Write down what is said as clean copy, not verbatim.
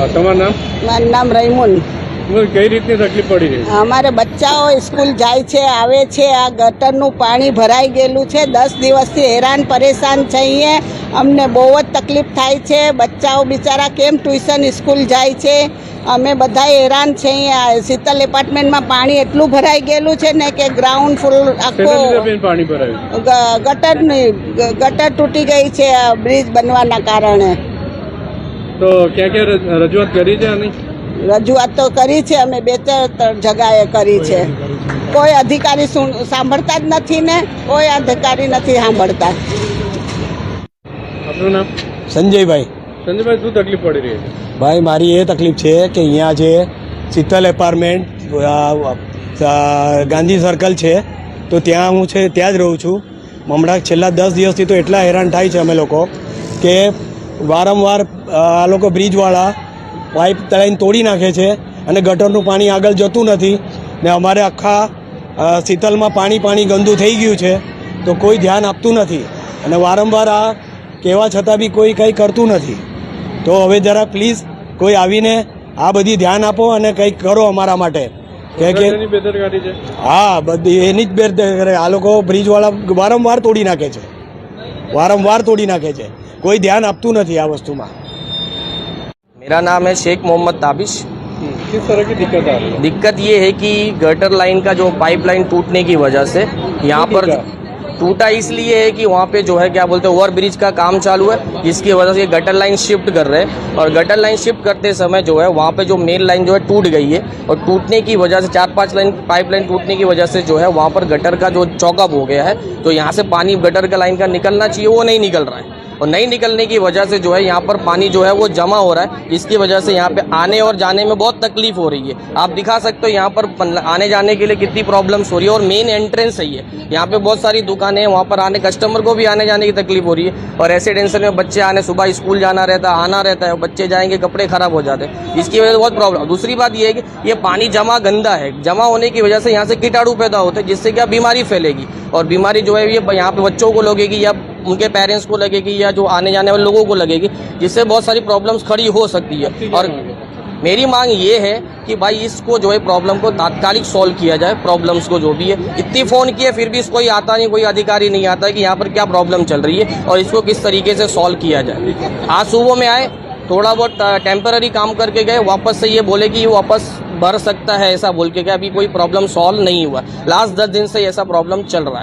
તમારું નામ? મારું નામ રહીમુન. કઈ રીતની તકલીફ પડી રહી છે? અમારે બચ્ચાઓ સ્કૂલ જાય છે, આવે છે, આ ગટરનું પાણી ભરાઈ ગયેલું છે. 10 દિવસથી હેરાન પરેશાન છીએ. અમને બહુ જ તકલીફ થાય છે. બચ્ચાઓ બિચારા કેમ ટ્યુશન સ્કૂલ જાય છે? અમે બધા હેરાન છીએ. શીતલ એપાર્ટમેન્ટમાં પાણી એટલું ભરાઈ ગયેલું છે ને કે ગ્રાઉન્ડ ફૂલ આખું પાણી ભરાયું. ગટર તૂટી ગઈ છે બ્રિજ બનવાના કારણે. તો ક્યાં ક્યાં રજૂઆત કરી છે આની? રજૂઆત તો કરી છે અમે 2-4 જગાએ કરી છે. કોઈ અધિકારી સાંભળતા જ નથી ને કોઈ અધિકારી નથી સાંભળતા. આપનું નામ? સંજયભાઈ. સંજયભાઈ, શું તકલીફ પડી રહી છે? ભાઈ મારી એ તકલીફ છે કે અહીંયા જે શીતલ એપાર્ટમેન્ટ ગાંધી સર્કલ છે તો ત્યાં હું છે ત્યાં જ રહું છું. હમણાં છેલ્લા 10 દિવસથી તો એટલા હેરાન થાય છે અમે લોકો કે વારંવાર આ લોકો બ્રિજવાળા પાઇપ તળાઈને તોડી નાખે છે અને ગટરનું પાણી આગળ જતું નથી ને અમારે આખા શીતલમાં પાણી ગંદુ થઈ ગયું છે તો કોઈ ધ્યાન આપતું નથી અને વારંવાર આ કહેવા છતાં બી કોઈ કંઈ કરતું નથી. તો હવે જરા પ્લીઝ કોઈ આવીને આ બધી ધ્યાન આપો અને કંઈક કરો અમારા માટે. બેદરકારી છે? હા, બધી એની જ બેદરકારી. આ લોકો બ્રિજવાળા વારંવાર તોડી નાખે છે, કોઈ ધ્યાન આપતું નથી આ વસ્તુમાં. मेरा नाम है शेख मोहम्मद ताबिश। किस तरह की दिक्कत आ रही है? दिक्कत ये है कि गटर लाइन का जो पाइपलाइन टूटने की वजह से यहाँ पर टूटा इसलिए है कि वहाँ पे जो है क्या बोलते हैं ओवर ब्रिज का काम चालू है, जिसकी वजह से ये गटर लाइन शिफ्ट कर रहे हैं और गटर लाइन शिफ्ट करते समय जो है वहाँ पे जो मेन लाइन जो है टूट गई है और टूटने की वजह से 4-5 लाइन पाइपलाइन टूटने की वजह से जो है वहाँ पर गटर का जो चौकअप हो गया है तो यहाँ से पानी गटर का लाइन का निकलना चाहिए वो नहीं निकल रहा है और नहीं निकलने की वजह से जो है यहाँ पर पानी जो है वो जमा हो रहा है, जिसकी वजह से यहाँ पे आने और जाने में बहुत तकलीफ हो रही है। आप दिखा सकते हो यहाँ पर आने जाने के लिए कितनी प्रॉब्लम्स हो रही है और मेन एंट्रेंस है यहाँ पे बहुत सारी दुकानें हैं, वहाँ पर आने कस्टमर को भी आने जाने की तकलीफ हो रही है और ऐसे टेंशन में बच्चे आने सुबह स्कूल जाना रहता है, आना रहता है, बच्चे जाएंगे कपड़े खराब हो जाते हैं, जिसकी वजह से बहुत प्रॉब्लम। दूसरी बात ये है कि ये पानी जमा गंदा है, जमा होने की वजह से यहाँ से कीटाणु पैदा होते हैं, जिससे क्या बीमारी फैलेगी और बीमारी जो है ये यहाँ पे बच्चों को लगेगी या उनके पेरेंट्स को लगेगी या जो आने जाने वाले लोगों को लगेगी, जिससे बहुत सारी प्रॉब्लम्स खड़ी हो सकती है। और मेरी मांग ये है कि भाई इसको जो है प्रॉब्लम को तात्कालिक सॉल्व किया जाए, प्रॉब्लम्स को जो भी है। इतनी फ़ोन किए फिर भी कोई आता नहीं, कोई अधिकारी नहीं आता है कि यहाँ पर क्या प्रॉब्लम चल रही है और इसको किस तरीके से सॉल्व किया जाए। आज सुबह में आए, थोड़ा बहुत टेम्पररी काम करके गए, वापस से ये बोले कि वापस भर सकता है ऐसा बोल के गए, अभी कोई प्रॉब्लम सॉल्व नहीं हुआ। लास्ट 10 दिन से ऐसा प्रॉब्लम चल रहा है।